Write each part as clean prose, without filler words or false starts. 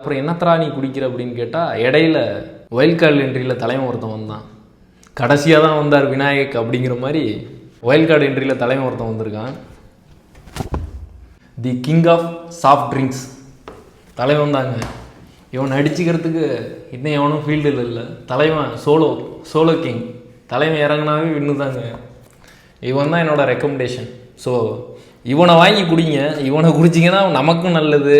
அப்புறம் என்னத்தரா நீ குடிக்கிற அப்படின்னு கேட்டால் இடையில வைல்ட் கார்டு என்ட்ரியில் தலைவன் ஒருத்தன் வந்தான். கடைசியாக தான் வந்தார் விநாயக் அப்படிங்கிற மாதிரி வைல்ட் கார்டு என்ட்ரியில் தலைவன் ஒருத்தன் வந்திருக்கான். The king of soft drinks தலைவன் தாங்க. இவன் அடிச்சுக்கிறதுக்கு இன்னும் எவனும் ஃபீல்டில் இல்லை. தலைவன் சோலோ கிங். தலைவன் இறங்கினாவே வின்னு தாங்க. இவன் தான் என்னோடய ரெக்கமெண்டேஷன். ஸோ இவனை வாங்கி குடிங்க. இவனை குடிச்சிங்கன்னா நமக்கும் நல்லது,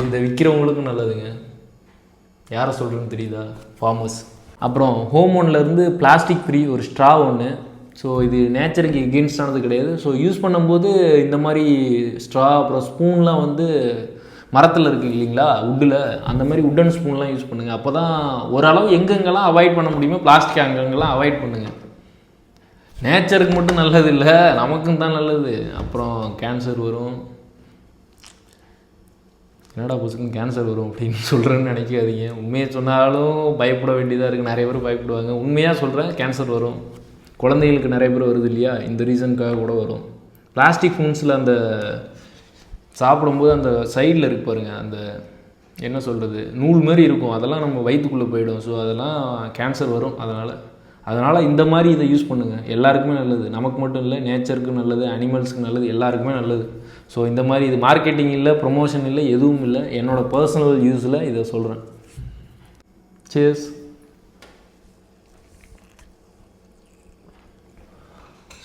இந்த விற்கிறவங்களுக்கும் நல்லதுங்க. யாரை சொல்கிறேன்னு தெரியுதா? ஃபார்மர்ஸ். அப்புறம் ஹோமோன்லேருந்து பிளாஸ்டிக் ஃப்ரீ ஒரு ஸ்ட்ரா ஒன்று. ஸோ இது நேச்சருக்கு எகெயின்ஸ்டானது கிடையாது. ஸோ யூஸ் பண்ணும்போது இந்த மாதிரி ஸ்ட்ரா அப்புறம் ஸ்பூன்லாம் வந்து மரத்தில் இருக்குது இல்லைங்களா, வுட்டில், அந்த மாதிரி வுட்டன் ஸ்பூன்லாம் யூஸ் பண்ணுங்கள். அப்போ தான் ஓரளவு எங்கெங்கெல்லாம் அவாய்ட் பண்ண முடியுமோ பிளாஸ்டிக் அங்கங்கெல்லாம் அவாய்ட் பண்ணுங்கள். நேச்சருக்கு மட்டும் நல்லது இல்லை, நமக்கும் தான் நல்லது. அப்புறம் கேன்சர் வரும். என்னடா புதுசுக்கும் கேன்சர் வரும் அப்படின்னு சொல்கிறேன்னு நினைக்காதீங்க. உண்மையை சொன்னாலும் பயப்பட வேண்டியதாக இருக்குது. நிறைய பேர் பயப்படுவாங்க. உண்மையாக சொல்கிறேன், கேன்சர் வரும். குழந்தைங்களுக்கு நிறைய பேர் வருது இல்லையா, இந்த ரீசனுக்காக கூட வரும். பிளாஸ்டிக் ஃபுட்ஸில் அந்த சாப்பிடும்போது அந்த சைடில் இருக்கு பாருங்கள், அந்த என்ன சொல்கிறது, நூல் மாதிரி இருக்கும், அதெல்லாம் நம்ம வயிற்றுக்குள்ளே போயிடும். ஸோ அதெல்லாம் கேன்சர் வரும். அதனால் இந்த மாதிரி இதை யூஸ் பண்ணுங்கள். எல்லாருக்குமே நல்லது, நமக்கு மட்டும் இல்லை, நேச்சருக்கு நல்லது, அனிமல்ஸுக்கு நல்லது, எல்லாருக்குமே நல்லது. ஸோ இந்த மாதிரி இது மார்க்கெட்டிங் இல்லை, ப்ரொமோஷன் இல்லை, எதுவும் இல்லை, என்னோடய பர்சனல் யூஸில் இதை சொல்கிறேன். சேஸ்.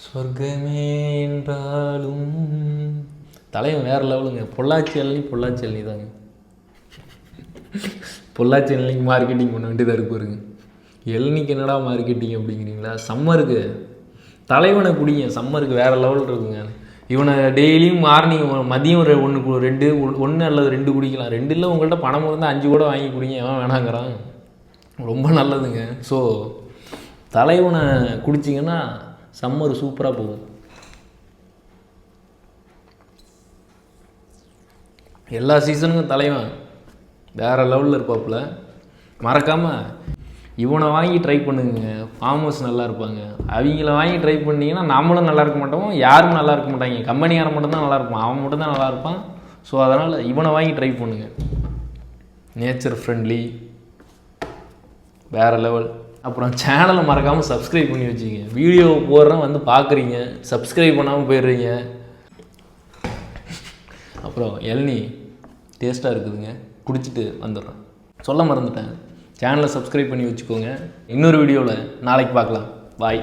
சொர்க்கமே என்றாலும் தலைவன் வேறு லெவலுங்க. பொள்ளாச்சி இளநீ தாங்க. பொள்ளாச்சி இளநிக்கு மார்க்கெட்டிங் பண்ண வேண்டியதாக இருக்கு பாருங்க. இளநிக்கு என்னடா மார்க்கெட்டிங் அப்படிங்கிறீங்களா? சம்மருக்கு தலைவனை குடிங்க. சம்மருக்கு வேறு லெவல் இருக்குங்க. இவனை டெய்லியும் மார்னிங் மதியம் ஒரு ஒன்று அல்லது 2 குடிக்கலாம். 2 இல்லை, உங்கள்கிட்ட பணம் இருந்தால் 5 கூட வாங்கி குடிங்க. எவன் வேணாங்கிறான். ரொம்ப நல்லதுங்க. ஸோ தலைவனை குடிச்சிங்கன்னா சம்மர் சூப்பராக போகும். எல்லா சீசனுக்கும் தலைவன் வேறு லெவலில் இருப்பாப்புல. மறக்காமல் இவனை வாங்கி ட்ரை பண்ணுங்க. ஃபார்மர்ஸ் நல்லா இருப்பாங்க. அவங்கள வாங்கி ட்ரை பண்ணிங்கன்னா நம்மளும் நல்லா இருக்க மாட்டோம், யாரும் நல்லா இருக்க மாட்டாங்க. கம்பெனிக்காரன் மட்டும்தான் நல்லா இருப்பான், அவன் மட்டும்தான் நல்லா இருப்பான். ஸோ அதனால் இவனை வாங்கி ட்ரை பண்ணுங்கள். நேச்சர் ஃப்ரெண்ட்லி, வேறு லெவல். அப்புறம் சேனலை மறக்காமல் சப்ஸ்கிரைப் பண்ணி வச்சுங்க. வீடியோ போடுறேன் வந்து பார்க்குறீங்க, சப்ஸ்கிரைப் பண்ணாமல் போயிடுறீங்க. அப்புறம் இளநீ டேஸ்ட்டாக இருக்குதுங்க, குடிச்சிட்டு வந்துடுறேன். சொல்ல மறந்துட்டேன், சேனலை சப்ஸ்கிரைப் பண்ணி வச்சுக்கோங்க. இன்னொரு வீடியோவில் நாளைக்கு பார்க்கலாம். பாய்.